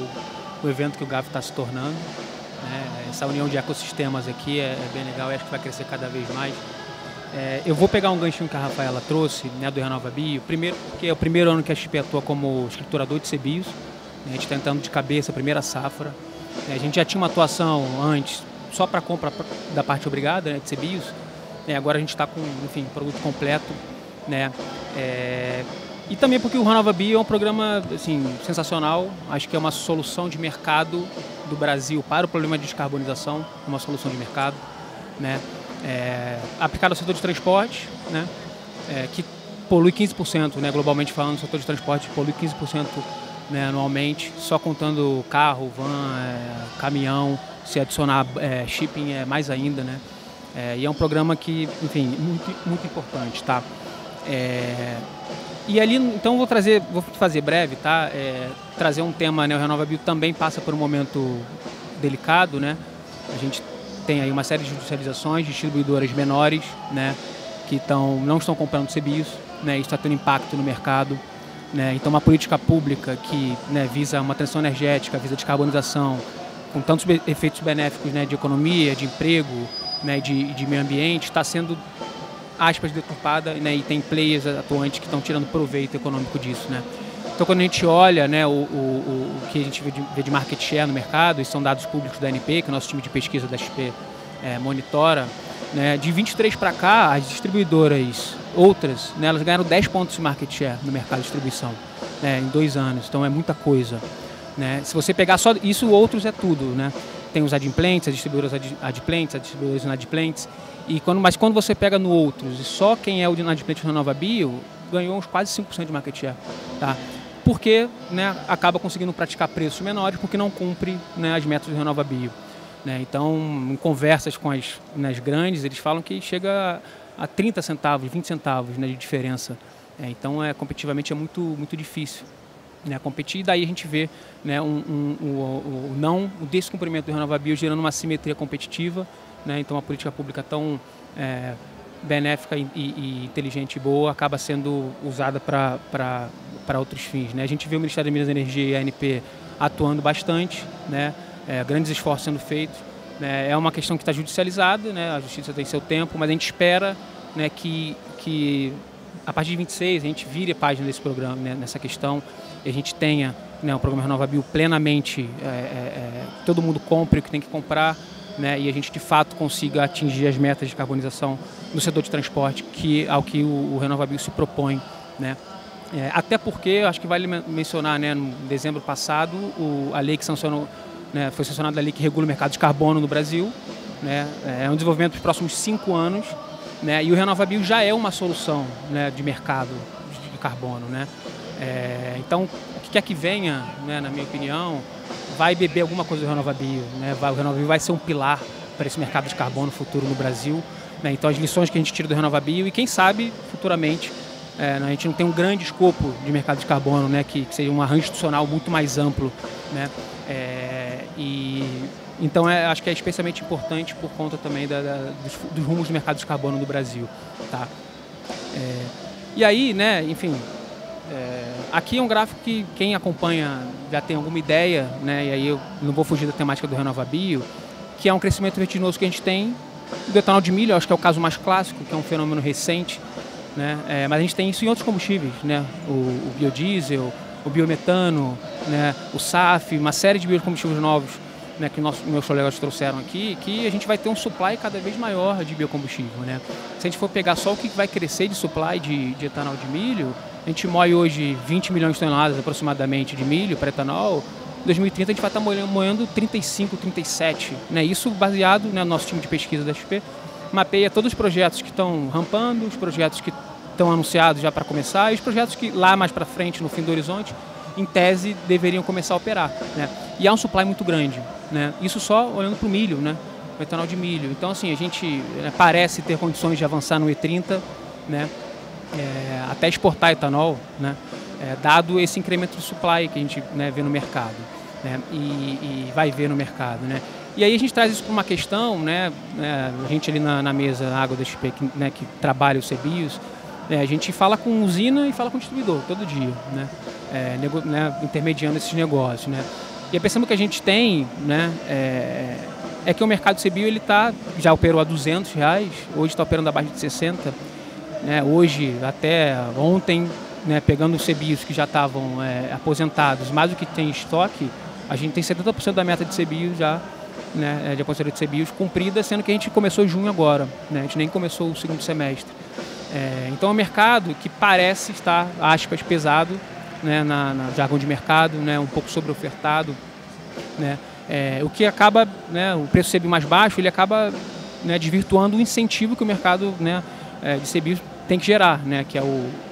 o evento que o GAF está se tornando, né? Essa união de ecossistemas aqui é bem legal e acho que vai crescer cada vez mais. Eu vou pegar um ganchinho que a Rafaela trouxe, né, do RenovaBio, primeiro porque é o primeiro ano que a XP atua como escriturador de CBios, né? A gente está entrando de cabeça a primeira safra, né? A gente já tinha uma atuação antes só para compra da parte obrigada, né, de CBios, Agora a gente está com, enfim, produto completo, né? E também porque o RenovaBio é um programa assim, sensacional, acho que é uma solução de mercado do Brasil para o problema de descarbonização, uma solução de mercado, né? Aplicado ao setor de transporte, né? Que polui 15%, né? Globalmente falando, o setor de transporte polui 15%, né, anualmente, só contando carro, van, caminhão, se adicionar shipping mais ainda, né? E é um programa que, enfim, muito importante, tá? E ali, então, vou fazer breve, tá? Trazer um tema, né? O RenovaBio também passa por um momento delicado, né? A gente tem aí uma série de judicializações, distribuidoras menores, né? Que não estão comprando CBIOs, né? Isso está tendo impacto no mercado, né? Então, uma política pública que, né, visa uma transição energética, visa descarbonização, com tantos efeitos benéficos, né, de economia, de emprego, né, de meio ambiente, está sendo, aspas, deturpada, né, e tem players atuantes que estão tirando proveito econômico disso, né? Então, quando a gente olha, né, o que a gente vê de market share no mercado, e são dados públicos da ANP, que o nosso time de pesquisa da XP monitora, né, de 23 para cá, as distribuidoras outras, né, elas ganharam 10 pontos de market share no mercado de distribuição, né, em 2 anos, então é muita coisa, né? Se você pegar só isso, outros é tudo, né? Tem os adimplentes, as distribuidoras adimplentes, as distribuidoras inadimplentes, mas quando você pega no outros, e só quem é o inadimplente do RenovaBio ganhou uns quase 5% de market share, tá? Porque, né, acaba conseguindo praticar preços menores porque não cumpre, né, as metas do RenovaBio, né? Então, em conversas com as grandes, eles falam que chega a 30 centavos, 20 centavos, né, de diferença. Então, competitivamente é muito difícil, né, competir. E daí a gente vê, né, o descumprimento do RenovaBio gerando uma assimetria competitiva, né? Então, uma política pública tão benéfica e inteligente e boa acaba sendo usada para outros fins, né? A gente vê o Ministério das Minas e Energia e a ANP atuando bastante, né? Grandes esforços sendo feitos, né? É uma questão que está judicializada, né? A justiça tem seu tempo, mas a gente espera, né, que a partir de 26 a gente vire a página desse programa, né, nessa questão, e a gente tenha, né, um programa RenovaBio plenamente, todo mundo compre o que tem que comprar, né, e a gente de fato consiga atingir as metas de carbonização no setor de transporte, ao que o RenovaBio se propõe, né? Até porque, acho que vale mencionar, né, no dezembro passado, a lei que sancionou, né, foi sancionada a lei que regula o mercado de carbono no Brasil, né? É um desenvolvimento dos próximos 5 anos, né, e o RenovaBio já é uma solução, né, de mercado de carbono, né? Então, o que quer que venha, né, na minha opinião, vai beber alguma coisa do RenovaBio, né? O RenovaBio vai ser um pilar para esse mercado de carbono futuro no Brasil, né? Então, as lições que a gente tira do RenovaBio, e quem sabe, futuramente, a gente não tem um grande escopo de mercado de carbono, né, que seja um arranjo institucional muito mais amplo, né? Então, acho que é especialmente importante por conta também dos rumos do mercado de carbono no Brasil, tá? E aí, né, enfim, aqui é um gráfico que quem acompanha já tem alguma ideia, né, e aí eu não vou fugir da temática do RenovaBio, que é um crescimento vertiginoso que a gente tem do etanol de milho, acho que é o caso mais clássico, que é um fenômeno recente, né? Mas a gente tem isso em outros combustíveis, né? O biodiesel, o biometano, né? O SAF, uma série de biocombustíveis novos, né, que meus colegas trouxeram aqui, que a gente vai ter um supply cada vez maior de biocombustível, né? Se a gente for pegar só o que vai crescer de supply de etanol de milho, a gente moe hoje 20 milhões de toneladas aproximadamente de milho para etanol. Em 2030 a gente vai estar moendo 35, 37, né? Isso baseado, né, no nosso time de pesquisa da XP, mapeia todos os projetos que estão rampando, os projetos que estão anunciados já para começar e os projetos que lá mais para frente, no fim do horizonte, em tese, deveriam começar a operar, né? E há um supply muito grande, né? Isso só olhando para o milho, né? O etanol de milho. Então, assim, a gente, né, parece ter condições de avançar no E30, né? Até exportar etanol, né? Dado esse incremento de supply que a gente, né, vê no mercado, né? E vai ver no mercado, né? E aí a gente traz isso para uma questão, né? A gente ali na mesa, a Água da XP, né, que trabalha os CBIOs, a gente fala com usina e fala com distribuidor todo dia, né? Intermediando esses negócios, né? E a percepção que a gente tem, né, é que o mercado CBIO ele já operou a R$200, hoje está operando abaixo de 60, né? Hoje, até ontem, né, pegando os CBIOs que já estavam aposentados, mais o que tem em estoque, a gente tem 70% da meta de CBIO já né, de aposentadoria de CBIOS cumprida, sendo que a gente começou em junho agora, né, a gente nem começou o segundo semestre. Então é um mercado que parece estar, aspas, pesado, né, na jargão de mercado, né, um pouco sobreofertado, né, o que acaba, né, o preço CBIOS mais baixo, ele acaba, né, desvirtuando o incentivo que o mercado, né, de CBIOS tem que gerar, né, que é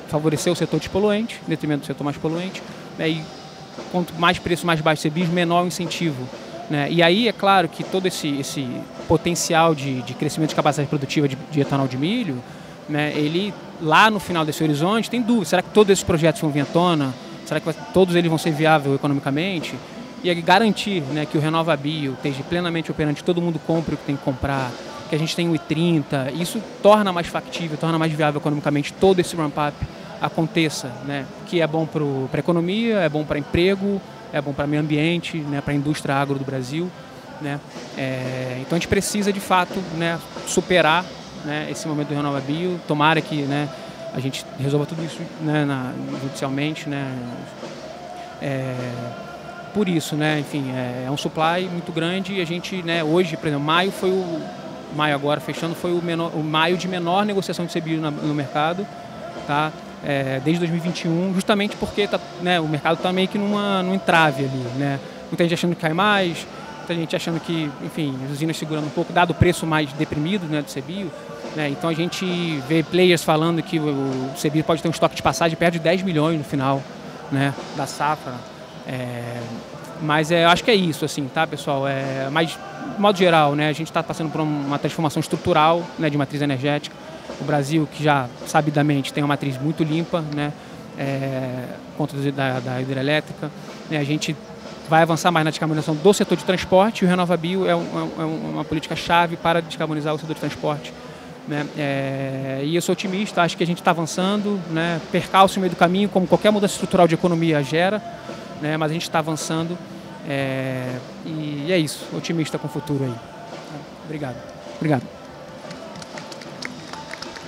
favorecer o setor despoluente, em detrimento do setor mais poluente, né, e quanto mais preço mais baixo CBIOS, menor o incentivo. Né? E aí é claro que todo esse potencial de crescimento de capacidade produtiva de etanol de milho, né, ele lá no final desse horizonte tem dúvida, será que todos esses projetos vão vir à tona? Será que todos eles vão ser viáveis economicamente? E aí garantir, né, que o RenovaBio esteja plenamente operante, todo mundo compre o que tem que comprar, que a gente tenha o I30, isso torna mais factível, torna mais viável economicamente todo esse ramp-up aconteça, né, que é bom para a economia, é bom para emprego, é bom para o meio ambiente, né, para a indústria agro do Brasil. Né? Então a gente precisa, de fato, né, superar, né, esse momento do RenovaBio. Tomara que, né, a gente resolva tudo isso, né, judicialmente. Né? Por isso, né, enfim, é um supply muito grande e a gente, né, hoje, por exemplo, maio agora fechando, foi o maio de menor negociação de CBIO no mercado. Tá? Desde 2021, justamente porque né, o mercado está meio que num entrave ali, né? Muita gente achando que cai mais, muita gente achando que, enfim, as usinas segurando um pouco, dado o preço mais deprimido, né, do CBIO, né? Então a gente vê players falando que o CBIO pode ter um estoque de passagem perto de 10 milhões no final, né, da safra. Mas eu acho que é isso, assim, tá, pessoal? Mas, de modo geral, né, a gente está passando por uma transformação estrutural, né, de matriz energética. O Brasil, que já sabidamente tem uma matriz muito limpa, né, contra da hidrelétrica, né, a gente vai avançar mais na descarbonização do setor de transporte e o RenovaBio é uma política-chave para descarbonizar o setor de transporte. Né, e eu sou otimista, acho que a gente está avançando, né, percalço no meio do caminho, como qualquer mudança estrutural de economia gera, né, mas a gente está avançando e é isso, otimista com o futuro aí. Obrigado. Obrigado.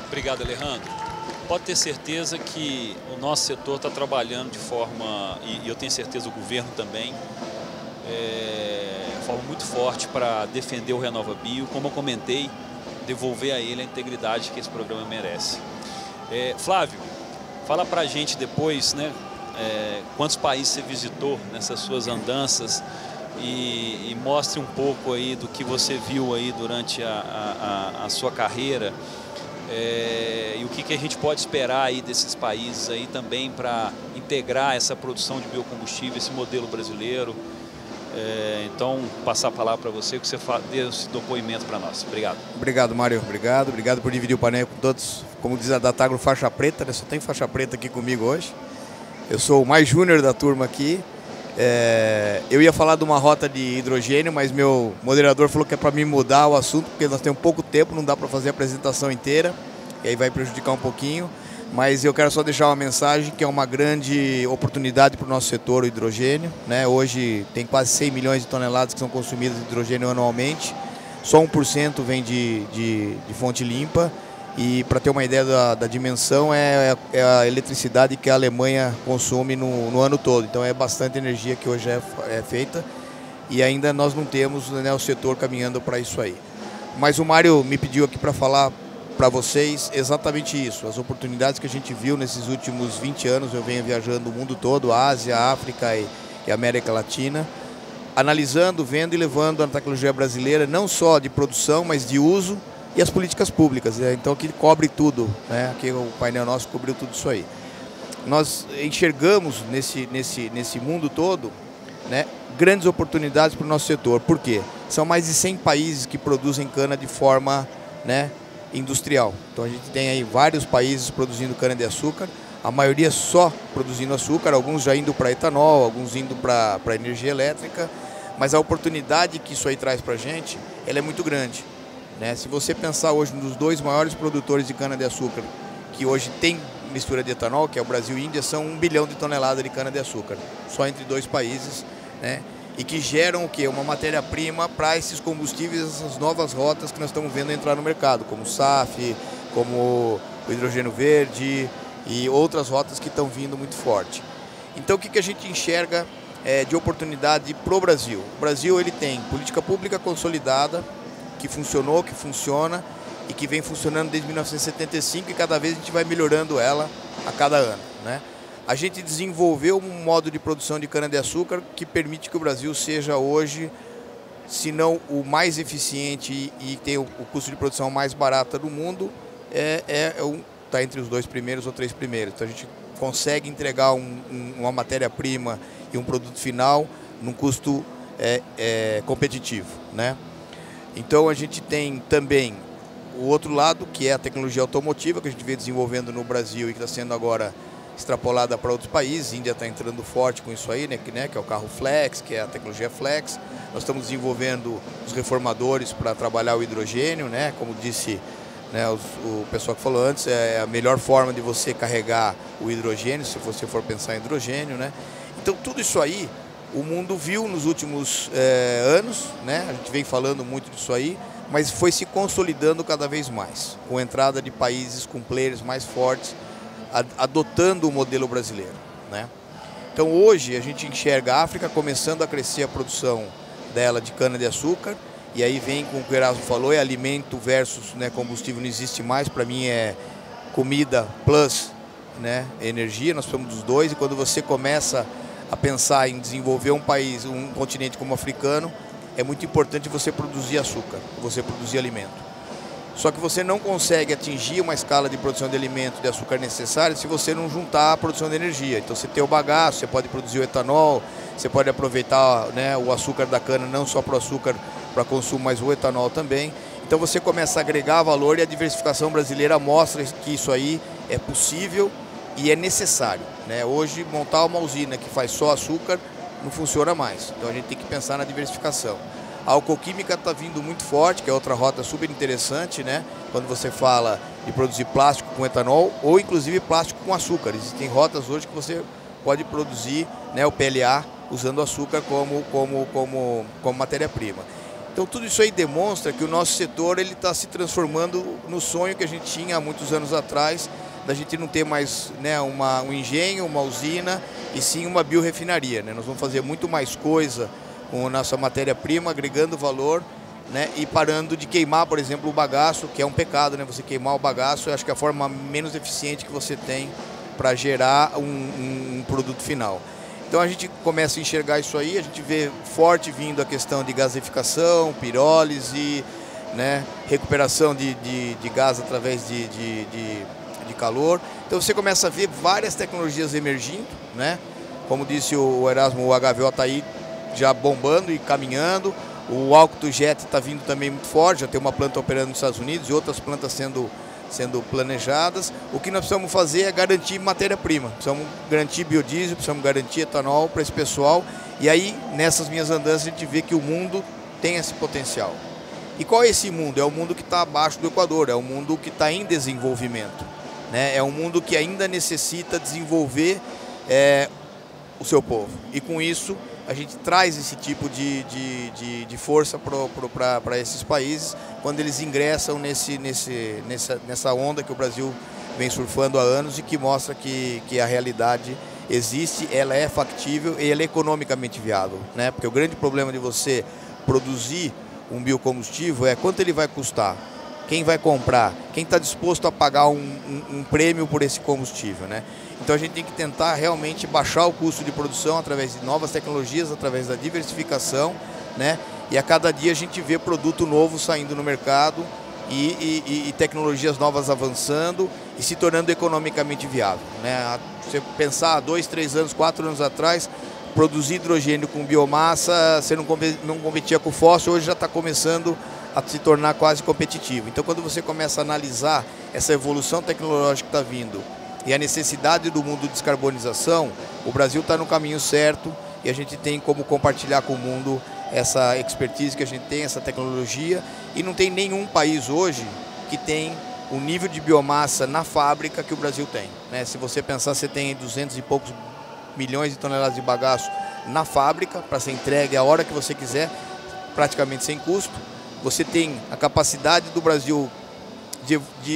Obrigado, Alejandro. Pode ter certeza que o nosso setor está trabalhando de forma, e eu tenho certeza o governo também, forma muito forte para defender o RenovaBio, como eu comentei, devolver a ele a integridade que esse programa merece. Flávio, fala para a gente depois, né, quantos países você visitou nessas suas andanças e mostre um pouco aí do que você viu aí durante a sua carreira. E o que a gente pode esperar aí desses países aí também para integrar essa produção de biocombustível, esse modelo brasileiro. Então, passar a palavra para você, que você dê esse depoimento para nós. Obrigado. Obrigado, Mário. Obrigado por dividir o painel com todos. Como diz a Datagro, faixa preta, né? Só tem faixa preta aqui comigo hoje. Eu sou o mais júnior da turma aqui. Eu ia falar de uma rota de hidrogênio, mas meu moderador falou que é para mim mudar o assunto, porque nós temos pouco tempo, não dá para fazer a apresentação inteira, e aí vai prejudicar um pouquinho. Mas eu quero só deixar uma mensagem que é uma grande oportunidade para o nosso setor, o hidrogênio. Né? Hoje tem quase 100 milhões de toneladas que são consumidas de hidrogênio anualmente, só 1% vem de fonte limpa. E para ter uma ideia da dimensão, é a eletricidade que a Alemanha consome no ano todo. Então é bastante energia que hoje é feita e ainda nós não temos, né, o setor caminhando para isso aí. Mas o Mário me pediu aqui para falar para vocês exatamente isso, as oportunidades que a gente viu nesses últimos 20 anos. Eu venho viajando o mundo todo, Ásia, África e América Latina, analisando, vendo e levando a tecnologia brasileira, não só de produção, mas de uso, e as políticas públicas. Então aqui cobre tudo, né? Aqui o painel nosso cobriu tudo isso aí. Nós enxergamos nesse mundo todo, né, grandes oportunidades para o nosso setor. Por quê? São mais de 100 países que produzem cana de forma, né, industrial. Então a gente tem aí vários países produzindo cana-de-açúcar, a maioria só produzindo açúcar, alguns já indo para etanol, alguns indo para energia elétrica, mas a oportunidade que isso aí traz para a gente, ela é muito grande. Né? Se você pensar hoje nos dois maiores produtores de cana-de-açúcar, que hoje tem mistura de etanol, que é o Brasil e a Índia, são 1 bilhão de toneladas de cana-de-açúcar, só entre dois países, né? E que geram o quê? Uma matéria-prima para esses combustíveis, essas novas rotas que nós estamos vendo entrar no mercado, como o SAF, como o hidrogênio verde e outras rotas que estão vindo muito forte. Então o que a gente enxerga de oportunidade para o Brasil. O Brasil ele tem política pública consolidada, que funcionou, que funciona e que vem funcionando desde 1975 e cada vez a gente vai melhorando ela a cada ano, né? A gente desenvolveu um modo de produção de cana-de-açúcar que permite que o Brasil seja hoje, se não o mais eficiente e tem o custo de produção mais barato do mundo, está entre os 2 primeiros ou 3 primeiros. Então a gente consegue entregar uma matéria-prima e um produto final num custo competitivo, né? Então a gente tem também o outro lado, que é a tecnologia automotiva, que a gente vem desenvolvendo no Brasil e que está sendo agora extrapolada para outros países. A Índia está entrando forte com isso aí, né, que é o carro Flex, que é a tecnologia Flex. Nós estamos desenvolvendo os reformadores para trabalhar o hidrogênio, né, como disse, né, o pessoal que falou antes, é a melhor forma de você carregar o hidrogênio, se você for pensar em hidrogênio, né. Então tudo isso aí o mundo viu nos últimos anos, né, a gente vem falando muito disso aí, mas foi se consolidando cada vez mais, com a entrada de países com players mais fortes, adotando o modelo brasileiro, né? Então hoje a gente enxerga a África começando a crescer a produção dela de cana-de-açúcar, e aí vem com o que o Erasmo falou, é alimento versus, né, combustível não existe mais, para mim é comida plus, né, energia, nós precisamos dos dois, e quando você começa a pensar em desenvolver um país, um continente como o africano, é muito importante você produzir açúcar, você produzir alimento. Só que você não consegue atingir uma escala de produção de alimento de açúcar necessária se você não juntar a produção de energia. Então você tem o bagaço, você pode produzir o etanol, você pode aproveitar, né, o açúcar da cana não só para o açúcar para consumo, mas o etanol também. Então você começa a agregar valor e a diversificação brasileira mostra que isso aí é possível e é necessário, né? Hoje montar uma usina que faz só açúcar não funciona mais, então a gente tem que pensar na diversificação. A alcoquímica está vindo muito forte, que é outra rota super interessante, né? Quando você fala de produzir plástico com etanol ou inclusive plástico com açúcar. Existem rotas hoje que você pode produzir, né, o PLA usando açúcar como matéria-prima. Então tudo isso aí demonstra que o nosso setor está se transformando no sonho que a gente tinha há muitos anos atrás, da gente não ter mais, né, um engenho, uma usina, e sim uma biorefinaria, né? Nós vamos fazer muito mais coisa com a nossa matéria-prima, agregando valor, né, e parando de queimar, por exemplo, o bagaço, que é um pecado, né? Você queimar o bagaço, eu acho que é a forma menos eficiente que você tem para gerar um produto final. Então a gente começa a enxergar isso aí, a gente vê forte vindo a questão de gasificação, pirólise, né, recuperação de gás através de calor. Então você começa a ver várias tecnologias emergindo, né? Como disse o Erasmo, o HVO está aí já bombando e caminhando. O álcool jet está vindo também muito forte, já tem uma planta operando nos Estados Unidos e outras plantas sendo planejadas. O que nós precisamos fazer é garantir matéria-prima, precisamos garantir biodiesel, precisamos garantir etanol para esse pessoal. E aí, nessas minhas andanças, a gente vê que o mundo tem esse potencial. E qual é esse mundo? É o mundo que está abaixo do Equador, é o mundo que está em desenvolvimento, né? É um mundo que ainda necessita desenvolver o seu povo. E com isso, a gente traz esse tipo de força para esses países quando eles ingressam nessa onda que o Brasil vem surfando há anos e que mostra que a realidade existe, ela é factível e ela é economicamente viável, né? Porque o grande problema de você produzir um biocombustível é quanto ele vai custar, quem vai comprar, quem está disposto a pagar um prêmio por esse combustível, né? Então a gente tem que tentar realmente baixar o custo de produção através de novas tecnologias, através da diversificação, né? E a cada dia a gente vê produto novo saindo no mercado e tecnologias novas avançando e se tornando economicamente viável, né? Você pensar 2, 3 anos, 4 anos atrás, produzir hidrogênio com biomassa, você não competia com fóssil, hoje já está começando a se tornar quase competitivo. Então quando você começa a analisar essa evolução tecnológica que está vindo e a necessidade do mundo de descarbonização, o Brasil está no caminho certo e a gente tem como compartilhar com o mundo essa expertise que a gente tem, essa tecnologia, e não tem nenhum país hoje que tem o nível de biomassa na fábrica que o Brasil tem, né? Se você pensar, você tem 200 e poucos milhões de toneladas de bagaço na fábrica para ser entregue a hora que você quiser, praticamente sem custo. Você tem a capacidade do Brasil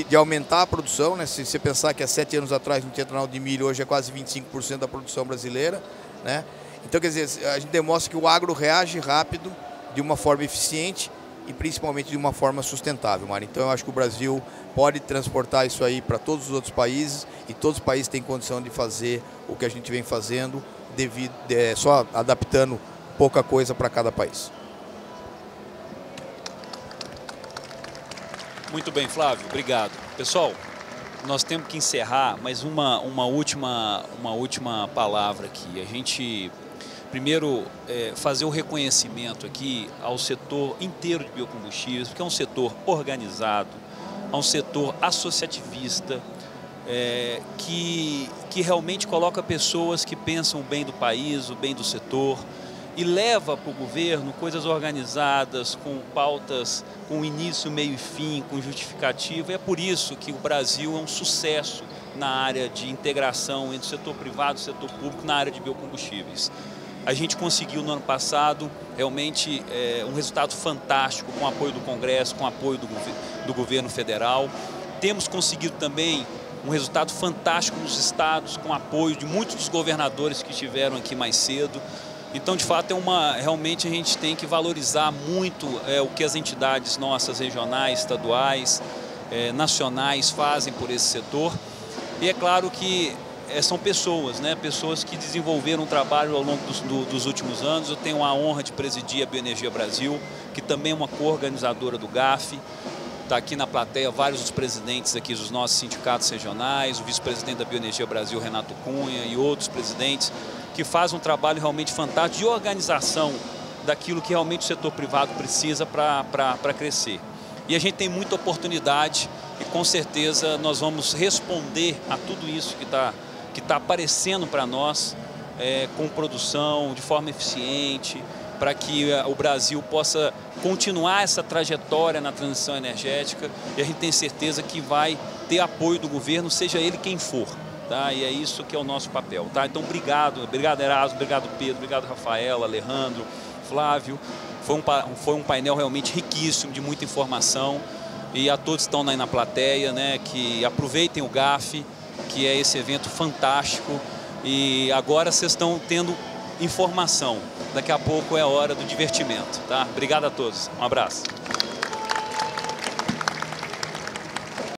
de aumentar a produção, né? Se você pensar que há 7 anos atrás não tinha etanol de milho, hoje é quase 25% da produção brasileira, né? Então, quer dizer, a gente demonstra que o agro reage rápido, de uma forma eficiente e principalmente de uma forma sustentável, Mário. Então, eu acho que o Brasil pode transportar isso aí para todos os outros países e todos os países têm condição de fazer o que a gente vem fazendo, só adaptando pouca coisa para cada país. Muito bem, Flávio, obrigado. Pessoal, nós temos que encerrar, mas uma última palavra aqui. A gente, primeiro, fazer o reconhecimento aqui ao setor inteiro de biocombustíveis, porque é um setor organizado, é um setor associativista, que realmente coloca pessoas que pensam o bem do país, o bem do setor, e leva para o governo coisas organizadas, com pautas, com início, meio e fim, com justificativa. E é por isso que o Brasil é um sucesso na área de integração entre o setor privado e o setor público na área de biocombustíveis. A gente conseguiu no ano passado realmente um resultado fantástico com o apoio do Congresso, com o apoio do governo federal. Temos conseguido também um resultado fantástico nos estados, com o apoio de muitos dos governadores que estiveram aqui mais cedo. Então, de fato, realmente a gente tem que valorizar muito o que as entidades nossas, regionais, estaduais, nacionais, fazem por esse setor. E é claro que são pessoas, né? Pessoas que desenvolveram um trabalho ao longo dos últimos anos. Eu tenho a honra de presidir a Bioenergia Brasil, que também é uma coorganizadora do GAF. Está aqui na plateia vários dos presidentes aqui dos nossos sindicatos regionais, o vice-presidente da Bioenergia Brasil, Renato Cunha, e outros presidentes, que fazem um trabalho realmente fantástico de organização daquilo que realmente o setor privado precisa para crescer. E a gente tem muita oportunidade e com certeza nós vamos responder a tudo isso que tá aparecendo para nós com produção, de forma eficiente, para que o Brasil possa continuar essa trajetória na transição energética, e a gente tem certeza que vai ter apoio do governo, seja ele quem for. Tá? E é isso que é o nosso papel. Tá? Então, obrigado Erasmo, obrigado Pedro, obrigado Rafaela, Alejandro, Flávio. Foi um painel realmente riquíssimo, de muita informação. E a todos que estão aí na plateia, né, que aproveitem o GAF, que é esse evento fantástico. E agora vocês estão tendo informação. Daqui a pouco é a hora do divertimento. Tá? Obrigado a todos. Um abraço.